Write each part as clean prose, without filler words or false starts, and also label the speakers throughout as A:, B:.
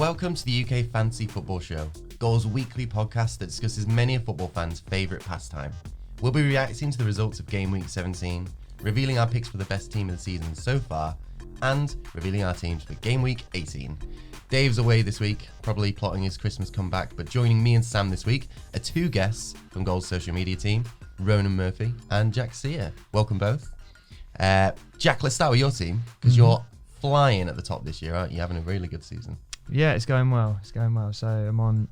A: Welcome to the UK Fantasy Football Show, Goal's weekly podcast that discusses many a football fan's favourite pastime. We'll be reacting to the results of Game Week 17, revealing our picks for the best team of the season so far, and revealing our teams for Game Week 18. Dave's away this week, probably plotting his Christmas comeback, but joining me and Sam this week are two guests from Goal's social media team, Ronan Murphy and Jack Sear. Welcome both. Jack, let's start with your team, because you're flying at the top this year, aren't you? Having a really good season.
B: Yeah, it's going well. So I'm on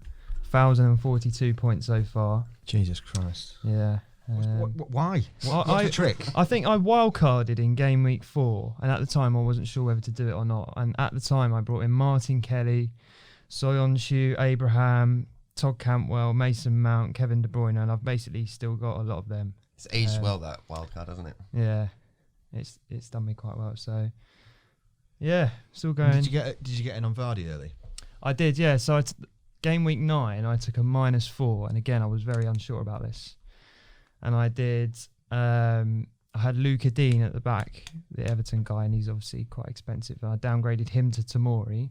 B: 1,042 points so far.
C: Jesus Christ.
B: Yeah.
C: Why?
B: Well,
C: What's the trick?
B: I think I wildcarded in game week 4, and at the time I wasn't sure whether to do it or not. And at the time I brought in Martin Kelly, Soyuncu, Abraham, Todd Cantwell, Mason Mount, Kevin De Bruyne, and I've basically still got a lot of them.
A: It's aged well, that wild card, hasn't it?
B: Yeah, it's done me quite well. So yeah, still going.
C: Did you get in on Vardy early?
B: I did, yeah. So game week 9, I took a -4, and again I was very unsure about this. And I did. I had Luca Dean at the back, the Everton guy, and he's obviously quite expensive. And I downgraded him to Tomori.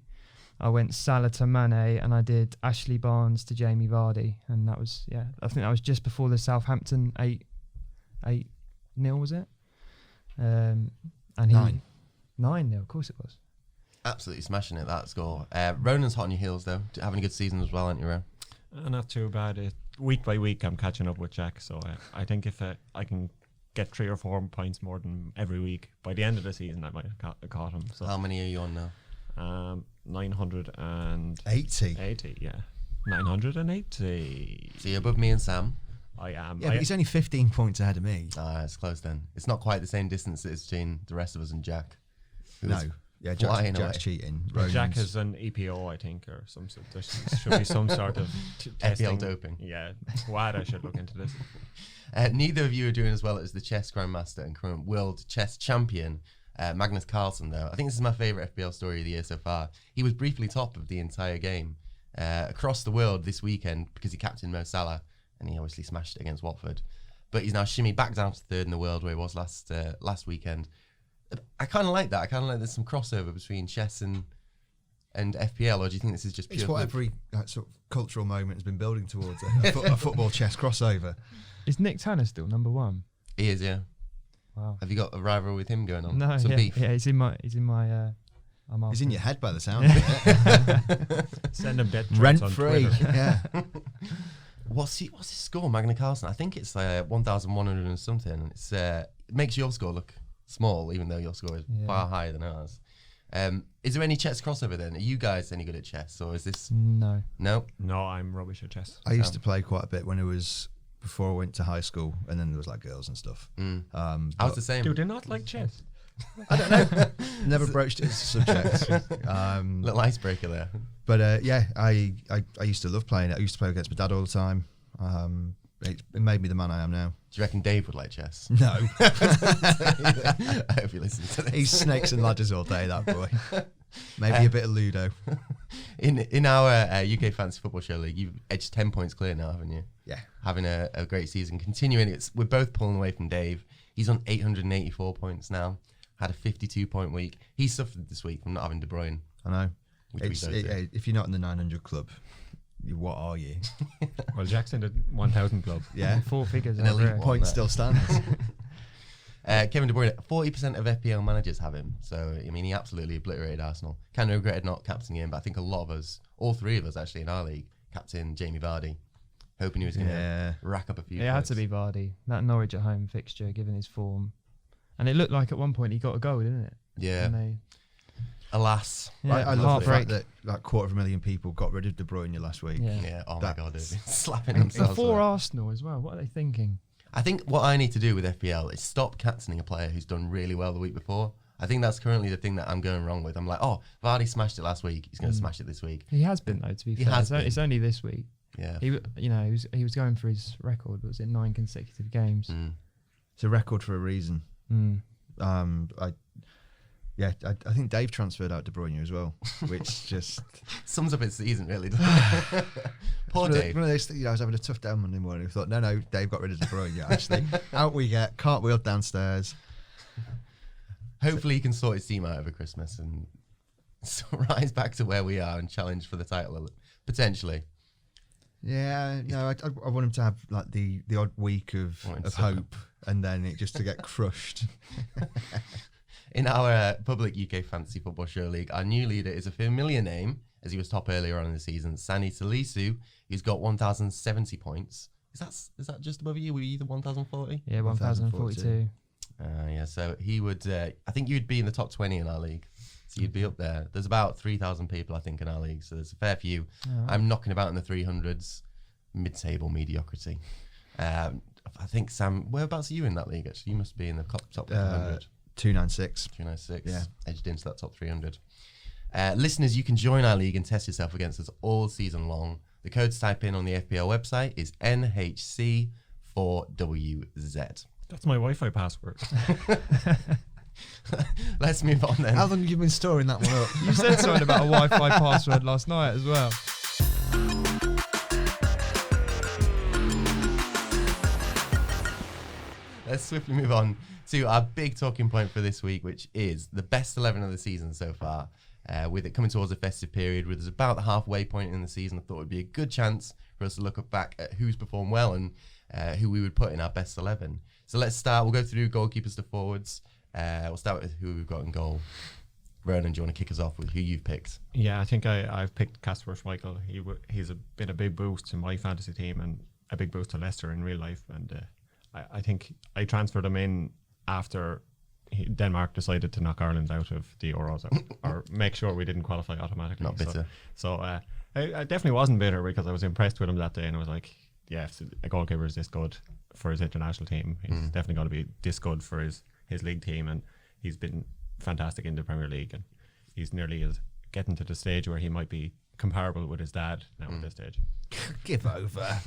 B: I went Salah to Mane, and I did Ashley Barnes to Jamie Vardy, and that was I think that was just before the Southampton 8-0, was it? And he 9-0, of course it was.
A: Absolutely smashing it, that score. Ronan's hot on your heels though, having a good season as well, aren't you, Ron?
D: Not too bad. Week by week, I'm catching up with Jack. So I think if I can get 3 or 4 points more than every week, by the end of the season, I might have caught him. So
A: how many are you on now?
D: 980. 80, yeah. 980.
A: So you're above me and Sam.
D: I am.
C: Yeah, but he's only 15 points ahead of me.
A: It's close then. It's not quite the same distance as between the rest of us and Jack.
C: No. Yeah, Jack's cheating.
D: Jack has an EPO, I think, or some sort. There should be some sort of testing.
A: FPL doping.
D: Yeah, I should look into this.
A: Neither of you are doing as well as the chess grandmaster and current world chess champion, Magnus Carlsen, though. I think this is my favourite FPL story of the year so far. He was briefly top of the entire game across the world this weekend because he captained Mo Salah, and he obviously smashed it against Watford. But he's now shimmied back down to 3rd in the world where he was last weekend. I kind of like that. I kind of like there's some crossover between chess and FPL, or do you think this is just pure?
C: It's what every sort of cultural moment has been building towards, a football chess crossover.
B: Is Nick Tanner still number 1?
A: He is, yeah.
B: Wow.
A: Have you got a rival with him going on?
B: No,
A: some beef?
B: Yeah, he's in my.
C: He's in your head by the sound of it.
D: Send him dead
C: rent
D: on
C: free.
D: Twitter.
C: Yeah.
A: What's his score, Magnus Carlsen? I think it's 1,100 and something. It makes your score look small, even though your score is far higher than ours. Is there any chess crossover then? Are you guys any good at chess, or is this
B: no?
A: No,
D: I'm rubbish at chess.
C: I used to play quite a bit when it was before I went to high school, and then there was like girls and stuff.
A: I was the same.
D: Do they not like chess?
C: I don't know. Never broached it as a subject.
A: Little icebreaker there.
C: But I used to love playing it. I used to play against my dad all the time. It made me the man I am now.
A: Do you reckon Dave would like chess?
C: No.
A: I hope you listen to this.
C: He's snakes and ladders all day, that boy. Maybe a bit of Ludo.
A: In our UK Fantasy Football Show League, you've edged 10 points clear now, haven't you?
C: Yeah.
A: Having a great season. Continuing, we're both pulling away from Dave. He's on 884 points now. Had a 52-point week. He suffered this week from not having De Bruyne.
C: I know. If you're not in the 900 club, what are you?
D: Well, Jack's in the 1,000 club.
C: Yeah.
B: 4 figures.
A: An elite
C: Point still stands.
A: Kevin De Bruyne, 40% of FPL managers have him. So, I mean, he absolutely obliterated Arsenal. Kind of regretted not captaining him, but I think a lot of us, all 3 of us actually in our league, captained Jamie Vardy, hoping he was going to rack up a few
B: It had to be Vardy. That Norwich at home fixture, given his form. And it looked like at one point he got a goal, didn't it?
A: Yeah. Alas.
C: I love the fact that like 250,000 people got rid of De Bruyne last week.
A: Yeah. Oh my God, they've been slapping themselves.
B: For Arsenal as well. What are they thinking?
A: I think what I need to do with FPL is stop captaining a player who's done really well the week before. I think that's currently the thing that I'm going wrong with. I'm like, Vardy smashed it last week. He's going to smash it this week.
B: He has been though. To be fair, it's only this week.
A: Yeah.
B: He was going for his record. Was it 9 consecutive games?
C: It's a record for a reason. I think Dave transferred out De Bruyne as well, which just
A: sums up his season, really, doesn't it? Poor Dave.
C: One of those things, I was having a tough day on Monday morning. I thought, no, Dave got rid of De Bruyne. Yeah, actually, out we get, cartwheel downstairs.
A: Hopefully, he can sort his team out over Christmas and rise back to where we are and challenge for the title potentially.
C: Yeah, no, I want him to have like the odd week of hope, and then it just to get crushed.
A: In our public UK Fantasy Football Show League, our new leader is a familiar name, as he was top earlier on in the season, Sani Talisu, who's got 1,070 points. Is that just above you? Were you the 1,040?
B: Yeah, 1,042.
A: Yeah, so he would, I think you'd be in the top 20 in our league. So you'd be up there. There's about 3,000 people, I think, in our league. So there's a fair few. Oh. I'm knocking about in the 300s, mid-table mediocrity. I think, Sam, whereabouts are you in that league, actually? You must be in the top 100.
C: 296.
A: 296.
C: Yeah.
A: Edged into that top 300. Listeners, you can join our league and test yourself against us all season long. The code to type in on the FPL website is NHC4WZ.
D: That's my Wi-Fi password.
A: Let's move on then.
C: How long have you been storing that one up?
B: You said something about a Wi-Fi password last night as well.
A: Let's swiftly move on to our big talking point for this week, which is the best 11 of the season so far. With it coming towards the festive period, with us about the halfway point in the season, I thought it would be a good chance for us to look back at who's performed well and who we would put in our best 11. So let's start. We'll go through goalkeepers to forwards. We'll start with who we've got in goal. Ronan, do you want to kick us off with who you've picked?
D: Yeah, I think I've picked Kasper Schmeichel. He's been a big boost to my fantasy team and a big boost to Leicester in real life. And I think I transferred him in after Denmark decided to knock Ireland out of the Euros or make sure we didn't qualify automatically.
A: Not bitter.
D: So I definitely wasn't bitter because I was impressed with him that day, and I was like, yeah, if a goalkeeper is this good for his international team, he's definitely going to be this good for his league team, and he's been fantastic in the Premier League, and he's nearly getting to the stage where he might be comparable with his dad now at this stage.
C: Give over.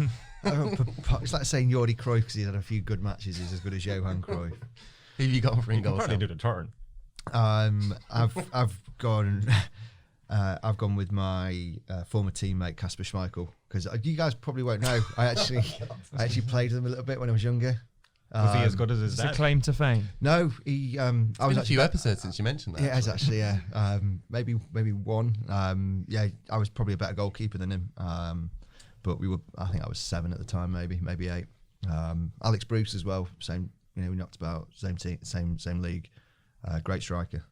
C: It's like saying Jordi Cruyff because he's had a few good matches. He's as good as Johan Cruyff.
A: Who have you got for in goal?
D: Probably do the turn.
C: I've gone with my former teammate Kasper Schmeichel because you guys probably won't know. I actually played with him a little bit when I was younger.
D: Was he as good as his dad?
B: It's a claim to fame.
C: No, he.
A: I was a few episodes since you mentioned that.
C: Yeah, it's actually yeah. Maybe one. Yeah, I was probably a better goalkeeper than him. But we were. I think I was 7 at the time, maybe 8. Alex Bruce as well. Same. We knocked about same team, same league. Great striker.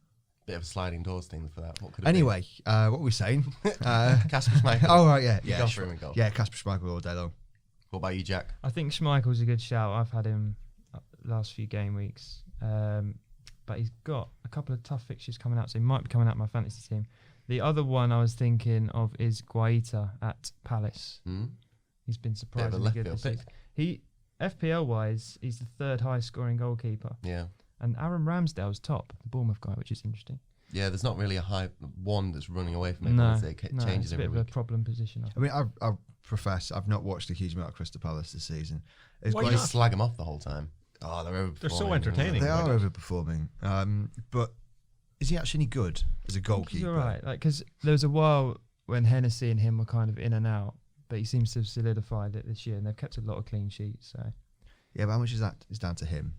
A: Bit of a sliding doors thing for that. What could
C: anyway, what were we saying?
A: Kasper Schmeichel.
C: Oh right, yeah. Yeah, Kasper Schmeichel all day long.
A: What about you, Jack?
B: I think Schmeichel's a good shout. I've had him last few game weeks, but he's got a couple of tough fixtures coming out, so he might be coming out my fantasy team. The other one I was thinking of is Guaita at Palace. He's been surprisingly good this season. FPL wise, he's the 3rd highest scoring goalkeeper.
A: Yeah.
B: And Aaron Ramsdale's top, the Bournemouth guy, which is interesting.
A: Yeah, there's not really a high one that's running away from it.
B: No,
A: it changes
B: it's a bit
A: every
B: of
A: week.
B: a problem position.
C: I mean, I profess I've not watched a huge amount of Crystal Palace this season.
A: Why you just slag them off the whole time? Oh, they're overperforming.
D: They're so entertaining.
C: They are overperforming. But is he actually any good as a goalkeeper?
B: He's all right. Because there was a while when Hennessy and him were kind of in and out, but he seems to have solidified it this year, and they've kept a lot of clean sheets. So.
C: Yeah, but how much is that is down to him?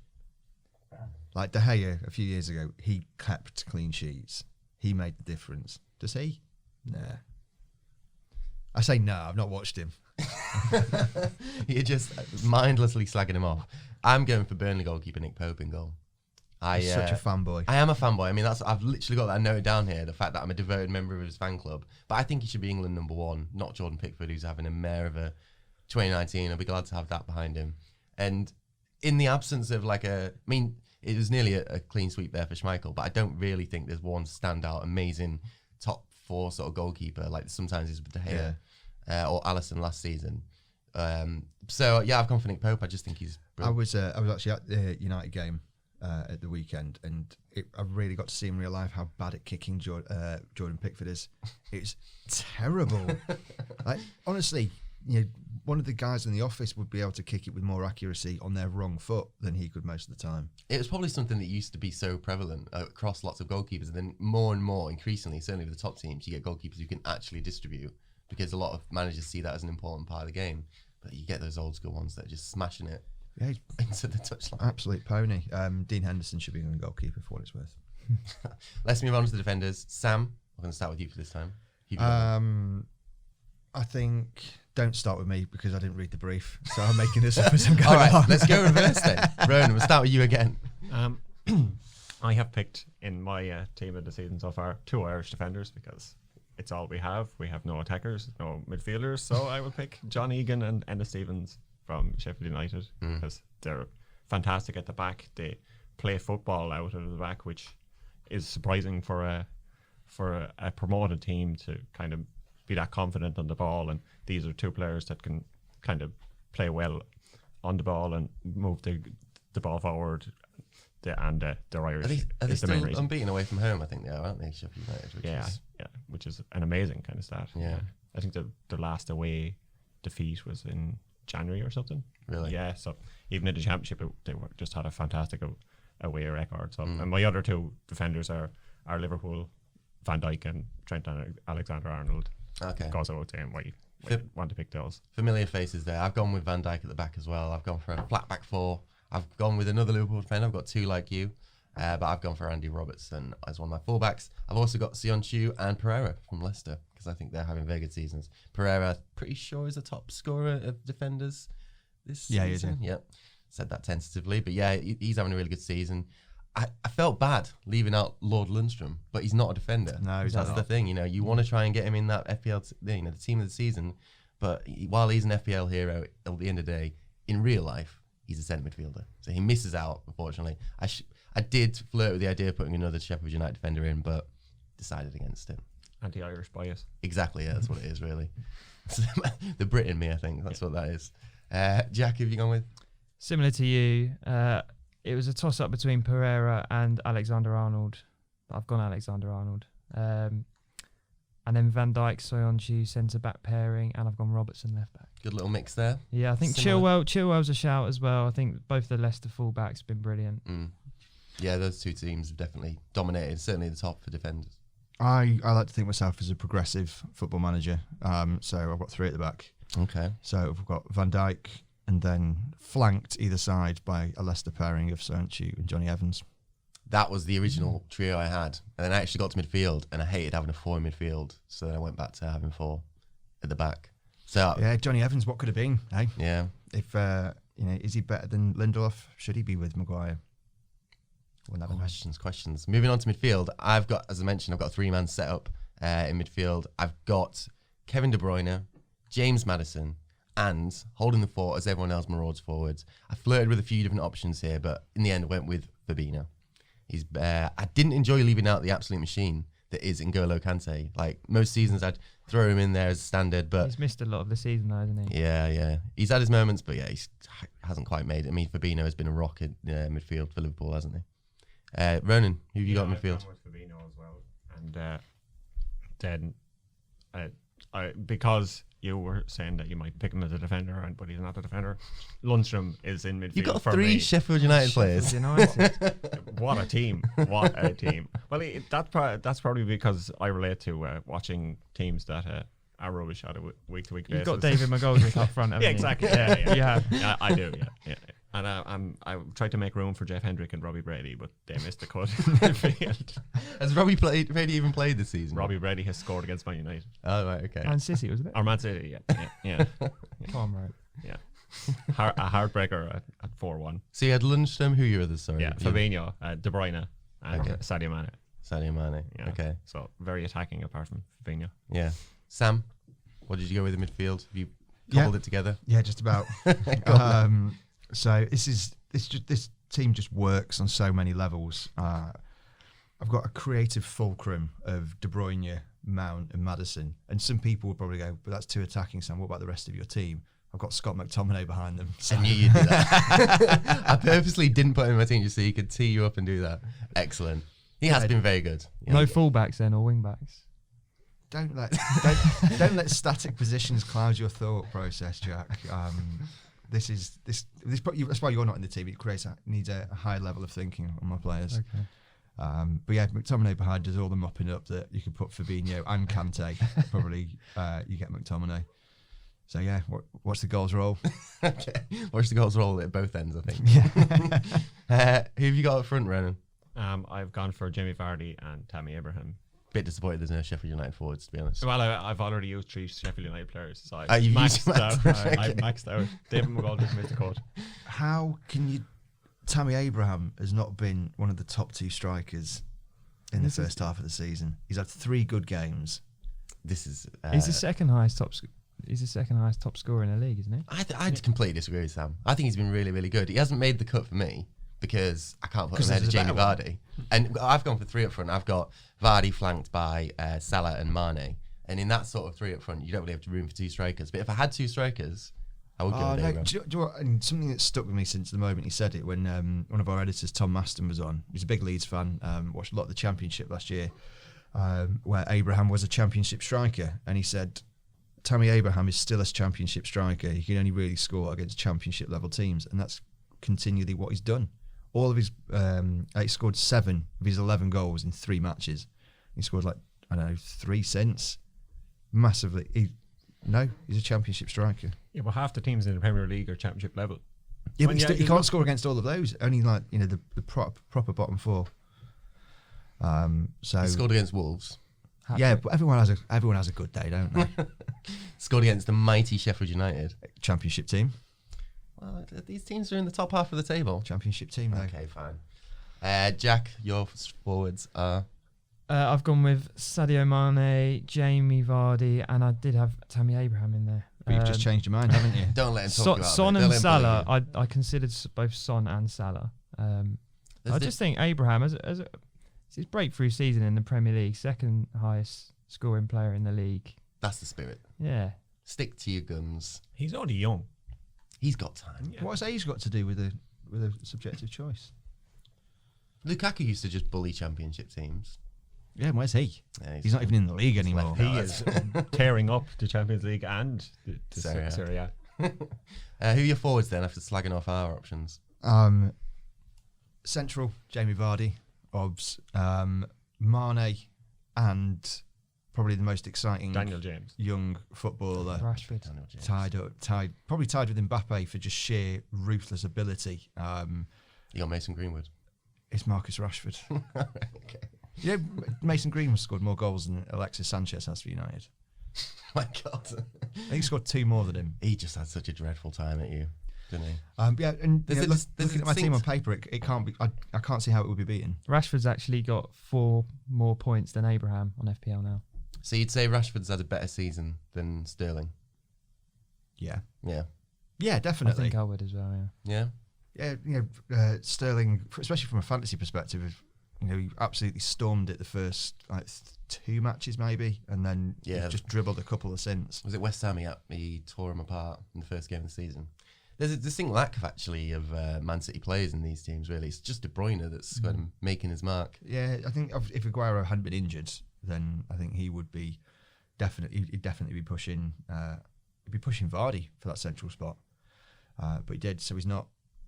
C: Like De Gea a few years ago, he kept clean sheets. He made the difference. Does he? Nah. I say no, I've not watched him.
A: You're just mindlessly slagging him off. I'm going for Burnley goalkeeper Nick Pope in goal.
C: He's such a fanboy.
A: I am a fanboy. I mean, I've literally got that noted down here, the fact that I'm a devoted member of his fan club. But I think he should be England number 1, not Jordan Pickford, who's having a mare of a 2019. I'll be glad to have that behind him. And in the absence of it was nearly a clean sweep there for Schmeichel, but I don't really think there's one standout, amazing top 4 sort of goalkeeper like sometimes he's with De Gea or Alisson last season. So yeah, I've gone for Nick Pope. I just think he's brilliant.
C: I was actually at the United game at the weekend, and I really got to see in real life how bad at kicking Jordan Pickford is. It's terrible. Honestly, one of the guys in the office would be able to kick it with more accuracy on their wrong foot than he could most of the time.
A: It was probably something that used to be so prevalent across lots of goalkeepers, and then more and more, increasingly, certainly with the top teams, you get goalkeepers who can actually distribute, because a lot of managers see that as an important part of the game. But you get those old school ones that are just smashing it into the touchline.
C: Absolute pony. Dean Henderson should be a goalkeeper for what it's worth.
A: Let's move on to the defenders. Sam, I'm going to start with you for this time. Who have you got?
C: I think don't start with me because I didn't read the brief, so I'm making this up as I'm going
A: All right,
C: along.
A: let's go reverse then. Ronan, we'll start with you again.
D: I have picked in my team of the season so far 2 Irish defenders because it's all we have. We have no attackers, no midfielders, so I will pick John Egan and Enna Stevens from Sheffield United because they're fantastic at the back. They play football out of the back, which is surprising for a promoted team to kind of be that confident on the ball. And these are 2 players that can kind of play well on the ball and move the ball forward. They're Irish.
A: Are they
D: is the main
A: still
D: reason.
A: unbeaten away from home? I think they are, aren't they? Sheffield United.
D: Which is an amazing kind of stat.
A: Yeah.
D: I think the last away defeat was in January or something.
A: Really?
D: Yeah. So even in the championship, they just had a fantastic away record. So and my other 2 defenders are Liverpool, Van Dijk and Trent Alexander-Arnold.
A: Okay.
D: Goes without saying why you want to pick those.
A: Familiar faces there. I've gone with Van Dijk at the back as well. I've gone for a flat back 4. I've gone with another Liverpool defender. I've got 2 like you. But I've gone for Andy Robertson as one of my fullbacks. I've also got Sionchu and Pereira from Leicester because I think they're having very good seasons. Pereira, pretty sure, is a top scorer of defenders this season.
C: He is.
A: Yep. Said that tentatively. But yeah, he's having a really good season. I felt bad leaving out Lord Lundstrom, but he's not a defender.
C: No, he's
A: That's
C: not.
A: the thing. You want to try and get him in that FPL, the team of the season. But while he's an FPL hero, at the end of the day, in real life, he's a centre midfielder. So he misses out, unfortunately. I did flirt with the idea of putting another Sheffield United defender in, but decided against it.
D: Anti-Irish bias.
A: Exactly, yeah, that's what it is, really. The Brit in me, I think. That's what that is. Jack, who have you gone with?
B: Similar to you, it was a toss-up between Pereira and Alexander-Arnold. But I've gone Alexander-Arnold. And then Van Dijk, Soyuncu, centre-back pairing, and I've gone Robertson left-back.
A: Good little mix there.
B: Yeah, I think Chilwell's a shout as well. I think both the Leicester fullbacks have been brilliant.
A: Yeah, those 2 teams have definitely dominated, certainly the top for defenders.
C: I like to think myself as a progressive football manager. So I've got 3 at the back.
A: Okay.
C: So we've got Van Dijk and then flanked either side by a Leicester pairing of Soyuncu and Johnny Evans.
A: That was the original trio I had. And then I actually got to midfield and I hated having a 4 in midfield. So then I went back to having 4 at the back. So
C: Yeah, Johnny Evans, what could have been, eh?
A: yeah.
C: If, is he better than Lindelof? Should he be with Maguire? We'll never know.
A: Questions. Moving on to midfield, I've got, as I mentioned, I've got a 3-man setup in midfield. I've got Kevin De Bruyne, James Maddison, and holding the fort as everyone else marauds forwards. I flirted with a few different options here, but in the end I went with Fabinho. I didn't enjoy leaving out the absolute machine that is N'Golo Kante. Like most seasons I'd throw him in there as standard, but
B: He's missed a lot of the season though, hasn't he?
A: yeah. He's had his moments, but yeah, he hasn't quite made it. I mean, Fabinho has been a rock in midfield for Liverpool, hasn't he? Ronan, who have you got in midfield?
D: I've gone with Fabinho as well. And then because you were saying that you might pick him as a defender, but he's not a defender, Lundstrom is in midfield.
A: You've got
D: for
A: 3
D: me.
A: Sheffield United players.
D: What a team! What a team! Well, that's probably because I relate to watching teams that are rubbish on a week-to-week basis.
B: You've got David McGoldrick up front, haven't
D: Yeah,
B: you?
D: exactly. Yeah.
B: Yeah.
D: I do. Yeah. And I tried to make room for Jeff Hendrick and Robbie Brady, but they missed the cut in midfield.
A: Has Brady even played this season?
D: Robbie Brady has scored against Man United.
A: Oh, right, okay.
B: Man City, wasn't it?
D: Or Man City, yeah.
B: Tom, right.
D: Yeah. A heartbreaker at 4-1.
A: So you had Lundstrom, who are your others, sorry?
D: Yeah, Fabinho, De Bruyne, and
A: Okay.
D: Sadio Mane.
A: Sadio Mane,
D: Yeah.
A: okay.
D: So very attacking apart from Fabinho.
A: Yeah. Sam, what did you go with in midfield? Have you cobbled it together?
C: Yeah, just about. So this team just works on so many levels. I've got a creative fulcrum of De Bruyne, Mount and Maddison, and some people would probably go, but that's 2 attacking, Sam. What about the rest of your team? I've got Scott McTominay behind them. So.
A: I knew you'd do that. I purposely didn't put him in my team just so he could tee you up and do that. Excellent. He has been very good.
B: No fullbacks then or wingbacks.
C: Don't let static positions cloud your thought process, Jack. That's why you're not in the team. It needs a high level of thinking on my players.
B: Okay.
C: But yeah, McTominay behind does all the mopping up that you could put Fabinho and Kante. Probably you get McTominay. So yeah, watch the goals roll.
A: Okay. Watch the goals roll at both ends, I think. Yeah. Who have you got up front, Ronan?
D: I've gone for Jamie Vardy and Tammy Abraham
A: Bit disappointed there's no Sheffield United forwards, to be honest.
D: Well, I've already used 3 Sheffield United players, so
A: You've
D: maxed
A: used
D: out.
A: okay.
D: I've maxed out. David McGoldrick missed the cut.
C: How can you? Tammy Abraham has not been one of the top 2 strikers in the first half of the season. He's had 3 good games.
A: This is.
B: He's the second highest top. He's the second highest top scorer in the league, isn't he?
A: I completely disagree with Sam. I think he's been really, really good. He hasn't made the cut for me because I can't put him ahead of Jamie Vardy. And I've gone for 3 up front. I've got Vardy flanked by Salah and Mane. And in that sort of 3 up front, you don't really have room for 2 strikers. But if I had 2 strikers, I would go with Abraham.
C: Do you know what, and something that stuck with me since the moment he said it, when one of our editors, Tom Maston, was on. He's a big Leeds fan, watched a lot of the Championship last year, where Abraham was a Championship striker. And he said, Tammy Abraham is still a Championship striker. He can only really score against Championship level teams. And that's continually what he's done. All of his, he scored 7 of his 11 goals in 3 matches. He scored 3 since. Massively. He's a Championship striker.
D: Yeah, well, half the teams in the Premier League are Championship level.
C: Yeah, but he can't score against all of those. Only the proper bottom 4. So
A: He scored against Wolves.
C: yeah, but everyone has a good day, don't they?
A: Scored against the mighty Sheffield United.
C: Championship team.
A: Well, these teams are in the top half of the table.
C: Championship team, though.
A: Okay, fine. Jack, your forwards are.
B: I've gone with Sadio Mane, Jamie Vardy, and I did have Tammy Abraham in there.
C: But you've just changed your mind, haven't you?
A: Don't let him talk about
B: Son
A: it.
B: and
A: They'll
B: Salah.
A: employ
B: I considered both Son and Salah.
A: There's
B: I just think Abraham, it's his breakthrough season in the Premier League, second highest scoring player in the league.
A: That's the spirit.
B: Yeah.
A: Stick to your guns.
D: He's only young.
A: He's got time.
D: Yeah.
C: What's age got to do with a subjective choice?
A: Lukaku used to just bully Championship teams.
C: Yeah, where's he?
A: Yeah,
C: He's not even in the league anymore.
A: left.
D: He is tearing up the Champions League and the
A: Serie A.
D: Serie A.
A: Who are your forwards then after slagging off our options?
C: Central, Jamie Vardy, Obs, Mane, and probably the most exciting
D: Daniel James.
C: young footballer
B: Rashford.
A: Daniel James.
C: probably tied with Mbappe for just sheer ruthless ability.
A: You got Mason Greenwood.
C: It's Marcus Rashford.
A: Okay.
C: You know, Mason Greenwood scored more goals than Alexis Sanchez has for United.
A: My God.
C: I think he scored 2 more than him.
A: He just had such a dreadful time at you, didn't he?
C: Yeah, and
A: There's
C: looking
A: a
C: at my team on
A: distinct-
C: paper, it can't be. I can't see how it would be beaten.
B: Rashford's actually got 4 more points than Abraham on FPL now.
A: So you'd say Rashford's had a better season than Sterling?
C: Yeah,
A: Yeah.
C: yeah,
B: I
C: definitely.
B: think I would as well, yeah.
A: Yeah?
C: Yeah, Sterling, especially from a fantasy perspective, he absolutely stormed it the first 2 matches maybe, and then just dribbled a couple of since.
A: Was it West Ham he tore him apart in the first game of the season? There's a distinct lack of Man City players in these teams, really. It's just De Bruyne that's got him making his mark.
C: Yeah, I think if Aguero hadn't been injured, then I think he would be he'd definitely be pushing Vardy for that central spot. But he did, so he's not.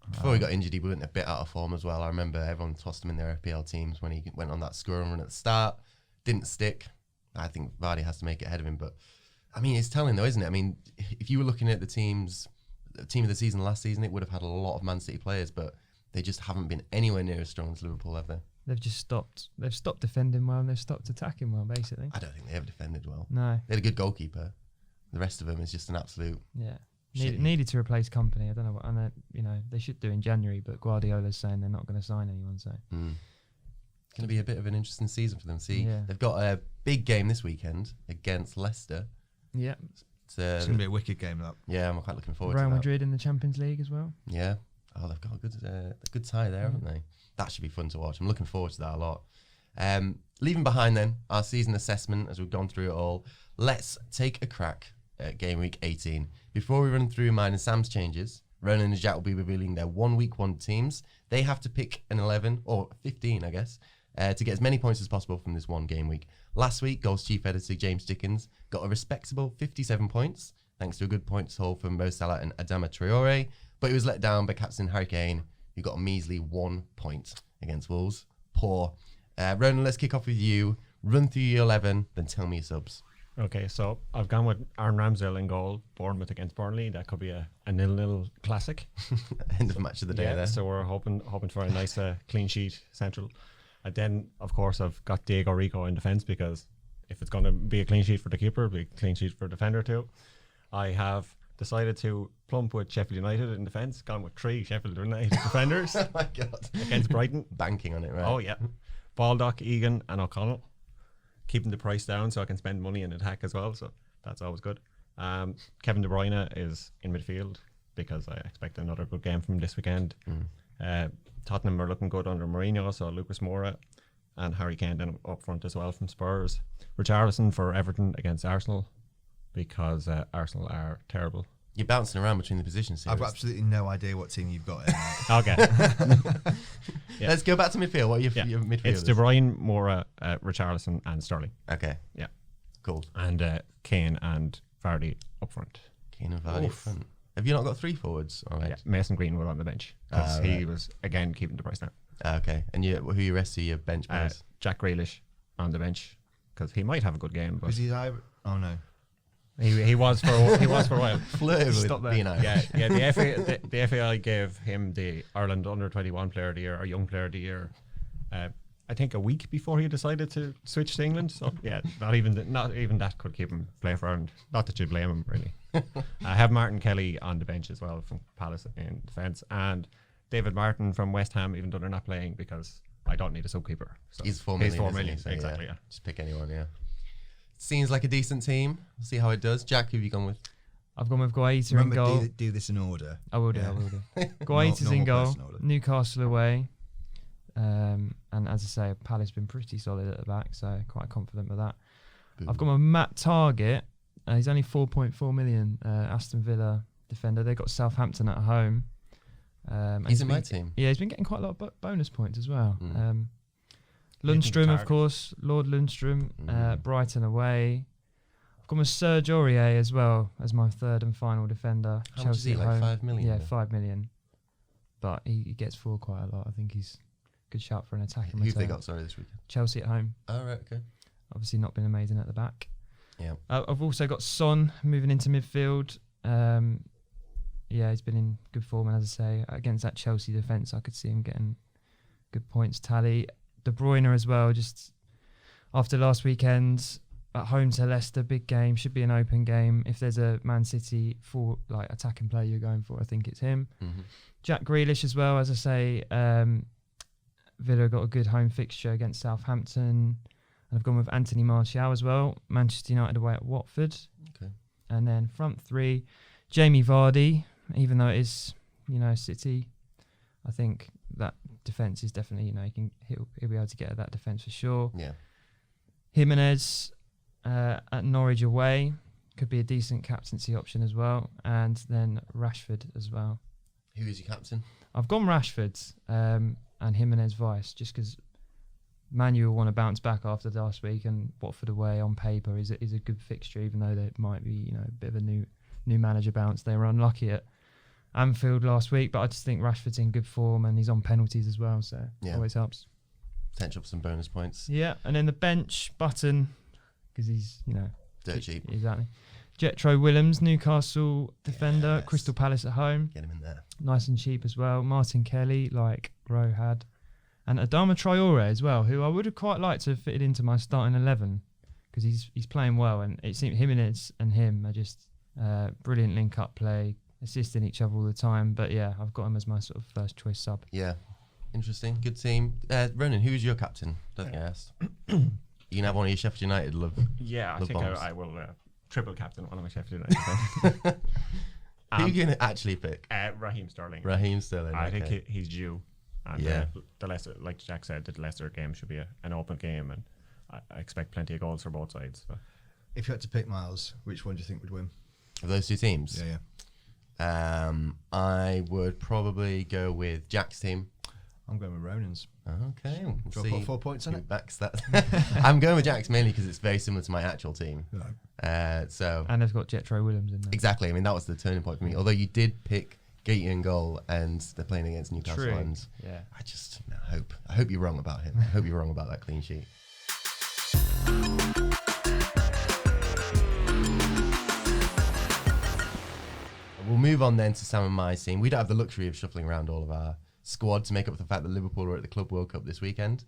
A: Before he got injured, he went a bit out of form as well. I remember everyone tossed him in their FPL teams when he went on that scoring run at the start. Didn't stick. I think Vardy has to make it ahead of him. But, I mean, it's telling though, isn't it? I mean, if you were looking at the team of the season last season, it would have had a lot of Man City players, but they just haven't been anywhere near as strong as Liverpool, have they?
B: They've just stopped. They've stopped defending well and they've stopped attacking well, basically.
A: I don't think they ever defended well.
B: No.
A: They had a good goalkeeper. The rest of them is just an absolute...
B: Yeah.
A: Shitty.
B: Needed to replace company. I don't know what, and they should do in January, but Guardiola's saying they're not going to sign anyone. So
A: It's going to be a bit of an interesting season for them. See,
B: Yeah.
A: they've got a big game this weekend against Leicester.
B: yeah,
C: It's going to be a wicked game, that.
A: Yeah, I'm quite looking forward
B: Real
A: to that.
B: Madrid in the Champions League as well.
A: Yeah. Oh, they've got a good tie there, haven't they? That should be fun to watch. I'm looking forward to that a lot. Leaving behind then our season assessment as we've gone through it all, let's take a crack at Game Week 18. Before we run through mine and Sam's changes, Ronan and Jack will be revealing their 1 week 1 teams. They have to pick an 11 or 15, I guess, to get as many points as possible from this one game week. Last week, Goals Chief Editor James Dickens got a respectable 57 points, thanks to a good points haul from Mo Salah and Adama Traore, but he was let down by captain Harry Kane, who got a measly 1 point against Wolves. Poor. Ronan, let's kick off with you. Run through your 11, then tell me your subs.
D: Okay, so I've gone with Aaron Ramsdale in goal, Bournemouth against Burnley. That could be a 0-0 classic.
A: End of match of the day there.
D: So we're hoping for a nice clean sheet central. And then, of course, I've got Diego Rico in defence because if it's going to be a clean sheet for the keeper, it'll be a clean sheet for defender too. I have decided to plump with Sheffield United in defence, gone with 3 Sheffield United defenders
A: Oh my God.
D: against Brighton.
A: Banking on it, right?
D: Oh, yeah. Baldock, Egan and O'Connell. Keeping the price down so I can spend money in attack as well, so that's always good. Kevin De Bruyne is in midfield because I expect another good game from this weekend. Tottenham are looking good under Mourinho, so Lucas Moura and Harry Kane then up front as well from Spurs. Richarlison for Everton against Arsenal because Arsenal are terrible.
A: You're bouncing around between the positions here.
C: I've got absolutely no idea what team you've got.
D: Okay. Yeah.
A: Let's go back to midfield. What are your midfielders?
D: It's De Bruyne, Moura, Richarlison and Sterling.
A: Okay.
D: Yeah.
A: Cool.
D: And Kane and Vardy up front.
A: Kane and Vardy up front. Have you not got 3 forwards? All right.
D: Yeah, Mason Greenwood on the bench because he was, again, keeping the price down.
A: Okay. And who you rest of your bench players?
D: Jack Grealish on the bench because he might have a good game. But
C: Was he Irish? Oh no.
D: He was for a while.
A: Flirted with
B: Stop there.
A: being Irish.
D: Yeah. The FAI gave him the Ireland Under 21 Player of the Year or Young Player of the Year. I think a week before he decided to switch to England. So yeah, not even that could keep him playing for Ireland. Not that you blame him really. I have Martin Kelly on the bench as well from Palace in defence, and David Martin from West Ham, even though they're not playing because I don't need a subkeeper. So
A: He's 4 million.
D: He's 4
A: isn't
D: million,
A: he? So,
D: exactly. Yeah.
A: Just pick anyone. Yeah. Seems like a decent team. We'll see how it does. Jack, who have you gone with?
B: I've gone with Guaita in
C: Remember,
B: goal.
C: do this in order.
B: I will do. Guaita's in
C: Normal
B: goal.
C: person order.
B: Newcastle away. And as I say, Palace been pretty solid at the back, so quite confident with that. I've got my Matt Target. He's only 4.4 million. Aston Villa defender. They got Southampton at home. And
A: He's in my
B: been-
A: team.
B: Yeah, he's been getting quite a lot of bonus points as well.
A: Mm.
B: Lundstrom, of
D: targets.
B: course. Lord Lundstrom.
A: Mm.
B: Brighton away. I've got my Serge Aurier as well as my third and final defender.
A: How much is he?
B: at
A: Like
B: home.
A: 5 million?
B: Yeah,
A: though?
B: 5 million. But he gets forward quite a lot. I think he's a good shout for an attacking
A: Who've they
B: return.
A: got? Sorry, this weekend.
B: Chelsea at home.
A: Oh, right. Okay.
B: Obviously not been amazing at the back.
A: Yeah.
B: I've also got Son moving into midfield. Yeah, he's been in good form, and as I say, against that Chelsea defence, I could see him getting good points tally. De Bruyne as well, just after last weekend at home to Leicester, big game, should be an open game. If there's a Man City full like attacking player you're going for, I think it's him.
A: Mm-hmm.
B: Jack Grealish as well, as I say. Villa got a good home fixture against Southampton. And I've gone with Anthony Martial as well. Manchester United away at Watford.
A: Okay.
B: And then front three, Jamie Vardy, even though it is, City, I think that defence is definitely, he'll be able to get at that defence for sure.
A: Yeah.
B: Jimenez at Norwich away could be a decent captaincy option as well. And then Rashford as well.
A: Who is your captain?
B: I've gone Rashford and Jimenez vice, just because Manu will want to bounce back after last week, and Watford away on paper is a good fixture, even though there might be a bit of a new manager bounce. They were unlucky at Anfield last week, but I just think Rashford's in good form and he's on penalties as well, so always helps.
A: Potential for some bonus points.
B: Yeah, and then the bench, Button, because he's
A: Dirt cheap.
B: Exactly. Jetro Willems, Newcastle defender,
A: Yes.
B: Crystal Palace at home.
A: Get him in there.
B: Nice and cheap as well. Martin Kelly, like Gro had. And Adama Traore as well, who I would have quite liked to have fitted into my starting 11 because he's playing well, and it seems Jimenez and him are just brilliant link-up play, assisting each other all the time. But yeah, I've got him as my sort of first choice sub.
A: Yeah. Interesting. Good team. Ronan, who's your captain? Don't think I asked. You can have one of your Sheffield United love.
D: Yeah, I
A: The
D: think
A: bombs.
D: I will triple captain one of my Sheffield United.
A: Who are you going to actually pick?
D: Raheem Sterling.
A: Raheem Sterling.
D: I
A: okay.
D: think he's due. And
A: Yeah.
D: the Leicester, like Jack said, the Leicester game should be an open game, and I expect plenty of goals for both sides. So.
C: If you had to pick Miles, which one do you think would win?
A: Of those two teams?
C: Yeah.
A: I would probably go with Jack's team.
C: I'm going with Ronan's.
A: Okay. We'll
C: Do I put 4 points on
A: who
C: it?
A: backs that. I'm going with Jack's mainly because it's very similar to my actual team. So
B: And they've got Jetro Willems in there.
A: exactly. I mean, that was the turning point for me. Although you did pick Gaty in goal, and they're playing against Newcastle.
B: True.
A: And
B: Yeah.
A: I just I hope you're wrong about him. I hope you're wrong about that clean sheet. We'll move on then to Sam and my team. We don't have the luxury of shuffling around all of our squad to make up for the fact that Liverpool are at the Club World Cup this weekend.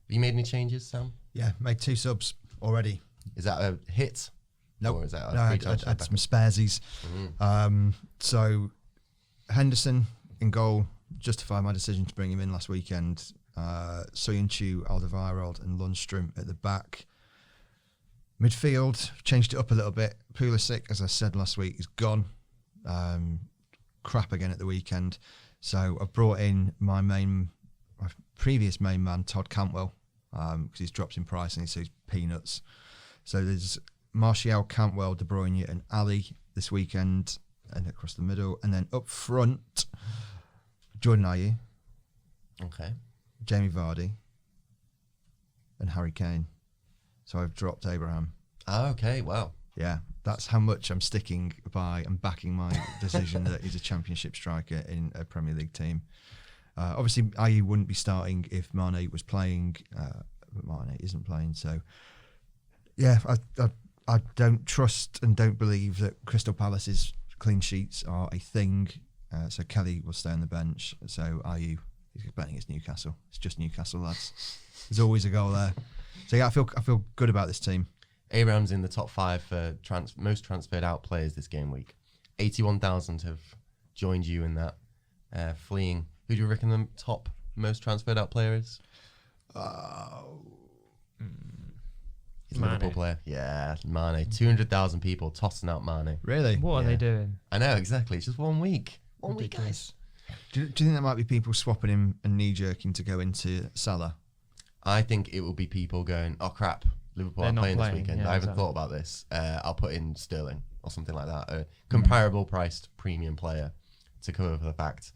A: you made any changes, Sam?
C: Yeah, made 2 subs already.
A: Is that a hit?
C: Nope.
A: Or is that a
C: No, I
A: free transfer
C: had
A: back?
C: some sparesies. So Henderson in goal, justified my decision to bring him in last weekend. Soyuncu, Alderweireld and Lundstrom at the back. Midfield, changed it up a little bit. Pulisic, as I said last week, is gone. Crap again at the weekend. So I've brought in my previous main man, Todd Cantwell, because he's dropped in price and he's peanuts. So there's Martial, Cantwell, De Bruyne and Ali this weekend, and across the middle. And then up front, Jordan Ayew,
A: Okay.
C: Jamie Vardy and Harry Kane. So I've dropped Abraham.
A: Oh, okay, wow.
C: Yeah, that's how much I'm sticking by and backing my decision that he's a championship striker in a Premier League team. Obviously, Ayew wouldn't be starting if Mane was playing, but Mane isn't playing. So, yeah, I don't trust and don't believe that Crystal Palace's clean sheets are a thing. So Kelly will stay on the bench. So Ayew, he's betting against Newcastle. It's just Newcastle, lads. There's always a goal there. So yeah, I feel good about this team.
A: Abraham's in the top 5 for most transferred out players this game week. 81,000 have joined you in that, fleeing. Who do you reckon the top most transferred out player is? He's a Liverpool player. Yeah, Mane. 200,000 people tossing out Mane.
C: Really?
B: What are
A: Yeah.
B: they doing?
A: I know, exactly. It's just 1 week. 1 week,
B: Ridiculous.
A: guys.
C: Do you think there might be people swapping him and knee-jerking to go into Salah?
A: I think it will be people going, oh crap, Liverpool
B: They're
A: are
B: not
A: playing this
B: playing,
A: weekend.
B: yeah,
A: I haven't
B: exactly.
A: thought about this. I'll put in Sterling or something like that. A comparable priced premium player to cover for the fact.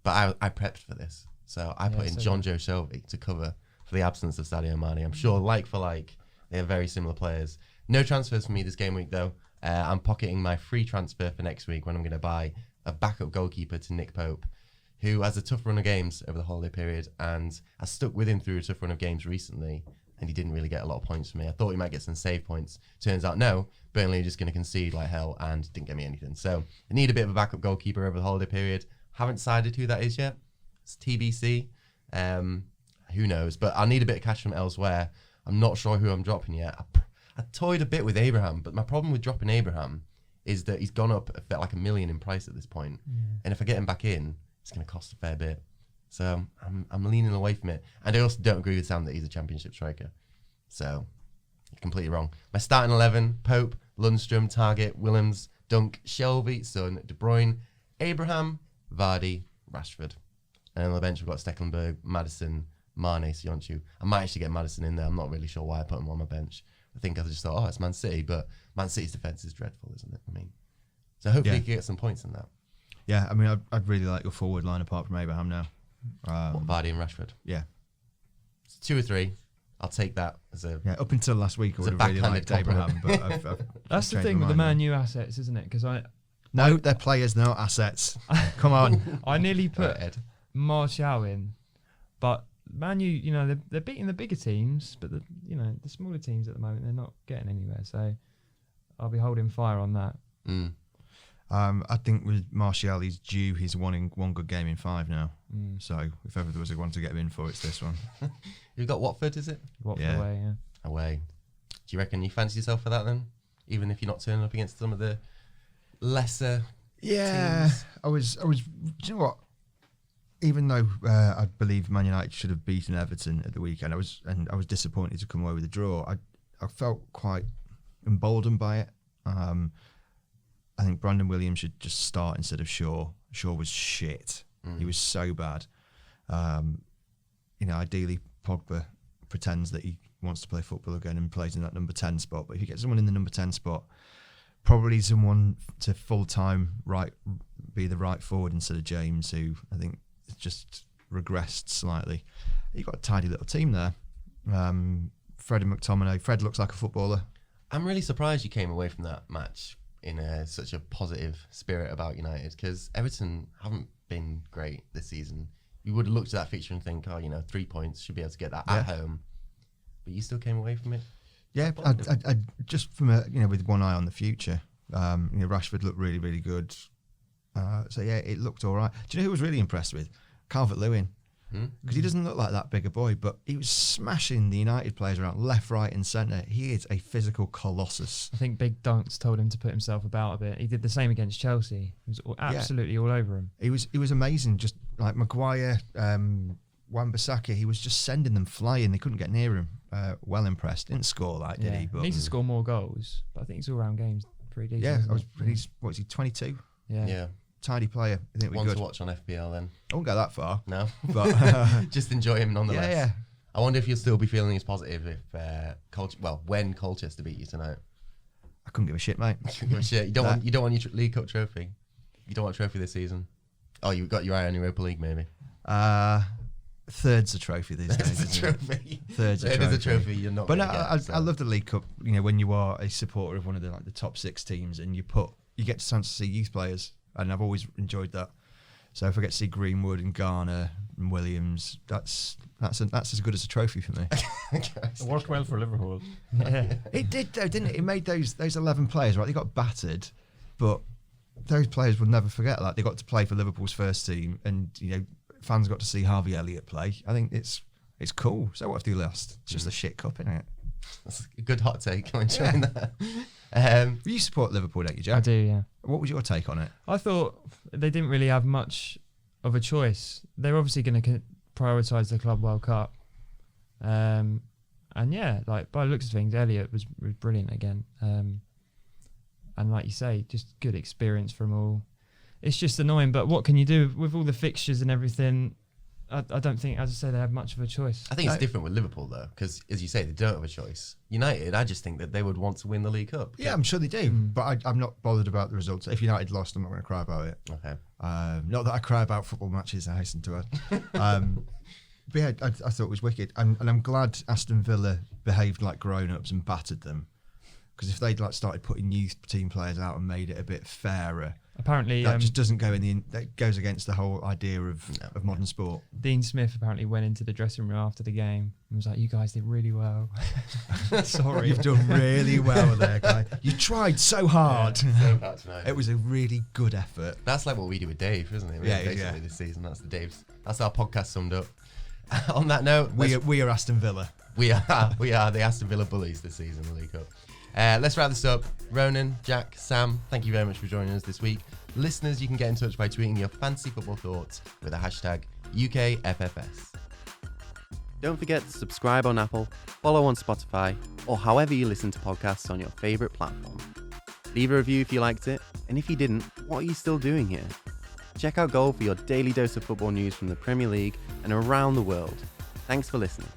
A: But I prepped for this. So I put in
B: so
A: John Joe Shelby to cover for the absence of Sadio Mane. I'm sure like for like, they are very similar players. No transfers for me this game week though. I'm pocketing my free transfer for next week when I'm going to buy a backup goalkeeper to Nick Pope, who has a tough run of games over the holiday period, and I stuck with him through a tough run of games recently, and he didn't really get a lot of points from me. I thought he might get some save points. Turns out no, Burnley are just going to concede like hell and didn't get me anything. So I need a bit of a backup goalkeeper over the holiday period. Haven't decided who that is yet. It's TBC. Who knows? But I'll need a bit of cash from elsewhere. I'm not sure who I'm dropping yet. I toyed a bit with Abraham, but my problem with dropping Abraham is that he's gone up like $1 million in price at this point. And if I get him back in, it's going to cost a fair bit. So I'm leaning away from it. And I also don't agree with Sam that he's a championship striker. So you're completely wrong. My starting 11, Pope, Lundstrom, Target, Willems, Dunk, Shelby, Son, De Bruyne, Abraham, Vardy, Rashford. And on the bench, we've got Stecklenburg, Maddison, Mane, Sionchu. I might actually get Maddison in there. I'm not really sure why I put him on my bench. I think I just thought, oh, it's Man City. But Man City's defence is dreadful, isn't it? I mean, so hopefully you can get some points in that.
C: Yeah, I mean, I'd really like your forward line apart from Abraham now.
A: What, Vardy and Rashford?
C: Yeah.
A: It's 2 or 3. I'll take that as a...
C: Yeah, up until last week, I
A: It's a
C: would have really
A: backhanded
C: liked Abraham, but I've
B: That's the
C: changed
B: thing
C: my
B: with the
C: mind
B: Man U assets, isn't it? Because
C: No, they're players, no assets. Come on.
B: I nearly put
A: Ed.
B: Martial in, but Man U, you know, they're beating the bigger teams, but the smaller teams at the moment, they're not getting anywhere. So I'll be holding fire on that.
A: Mm.
C: I think with Martial, he's due his one good game in 5 now. So if ever there was a one to get him in for, it's this one.
A: You've got Watford, is it?
B: Watford
C: Yeah.
B: away, yeah.
A: Away. Do you reckon you fancy yourself for that then? Even if you're not turning up against some of the lesser
C: Yeah,
A: teams?
C: I was. Do you know what? Even though I believe Man United should have beaten Everton at the weekend, I was disappointed to come away with a draw. I felt quite emboldened by it. I think Brandon Williams should just start instead of Shaw. Shaw was shit. He was so bad. Ideally Pogba pretends that he wants to play football again and plays in that number 10 spot. But if you get someone in the number 10 spot, probably someone to full-time be the right forward instead of James, who I think has just regressed slightly. You've got a tidy little team there. Fred and McTominay. Fred looks like a footballer.
A: I'm really surprised you came away from that match in such a positive spirit about United, because Everton haven't been great this season. You would have looked at that fixture and think, 3 points, should be able to get that at home. But you still came away from it?
C: Yeah, I just from with one eye on the future. Rashford looked really, really good. So yeah, it looked all right. Do you know who I was really impressed with? Calvert-Lewin. because he doesn't look like that big a boy, but he was smashing the United players around left, right, and centre. He is a physical colossus.
B: I think Big Dunks told him to put himself about a bit. He did the same against Chelsea. He was absolutely all over him.
C: He was amazing. Just like Maguire, Wan-Bissaka, he was just sending them flying. They couldn't get near him. Well impressed. Didn't score that, did he? But
B: needs to score more goals, but I think his all-round game's pretty decent.
C: yeah, I was pretty. What is he? 22.
B: Yeah.
C: Tidy player. I think we're
A: One
C: good.
A: to watch on FPL then.
C: I won't go that far.
A: No,
C: But
A: just enjoy him nonetheless.
C: yeah.
A: I wonder if you'll still be feeling as positive if when Colchester beat you tonight.
C: I couldn't give a shit, mate.
A: You don't want your League Cup trophy. You don't want a trophy this season. Oh, you've got your eye on Europa League, maybe.
C: Third's a trophy these days.
A: It's a trophy.
C: Third's a
A: It
C: trophy.
A: is a trophy. You're not.
C: But no,
A: gonna get, so.
C: I love the League Cup. You know, when you are a supporter of one of the top 6 teams, and you get a chance to see youth players, and I've always enjoyed that. So if I get to see Greenwood and Garner and Williams, that's as good as a trophy for me.
D: It worked well for Liverpool.
B: Yeah.
C: It did though, didn't it? It made those 11 players, right? They got battered, but those players will never forget that. They got to play for Liverpool's first team, and you know, fans got to see Harvey Elliott play. I think it's cool. So what if they lost? It's just a shit cup, isn't it?
A: That's a good hot take. I'm enjoying that.
C: You support Liverpool, don't you, Jack?
B: I do, yeah.
C: What was your take on it?
B: I thought they didn't really have much of a choice. They're obviously going to prioritise the Club World Cup. And yeah, like by the looks of things, Elliott was brilliant again. And like you say, just good experience from all. It's just annoying, but what can you do with all the fixtures and everything? I don't think, as I say, they have much of a choice.
A: I think it's different with Liverpool though, because as you say, they don't have a choice. United, I just think that they would want to win the League Cup.
C: Yeah, I'm sure they do, but I'm not bothered about the results. If United lost, I'm not going to cry about it.
A: Okay.
C: Not that I cry about football matches, I hasten to add. But yeah, I thought it was wicked, and I'm glad Aston Villa behaved like grown-ups and battered them, because if they'd started putting youth team players out and made it a bit fairer,
B: Apparently,
C: that just doesn't go that goes against the whole idea of modern sport.
B: Dean Smith apparently went into the dressing room after the game and was like, "You guys did really well." Sorry,
C: You've done really well there, guy. You tried so hard.
A: So bad tonight.
C: It was a really good effort.
A: That's like what we do with Dave, isn't it? Basically this season. That's our podcast summed up. On that note,
C: We are Aston Villa.
A: we are the Aston Villa bullies this season in the League Cup. Let's wrap this up. Ronan, Jack, Sam, thank you very much for joining us this week. Listeners, you can get in touch by tweeting your fancy football thoughts with the hashtag UKFFS. Don't forget to subscribe on Apple, follow on Spotify, or however you listen to podcasts on your favourite platform. Leave a review if you liked it, and if you didn't, what are you still doing here? Check out Goal for your daily dose of football news from the Premier League and around the world. Thanks for listening.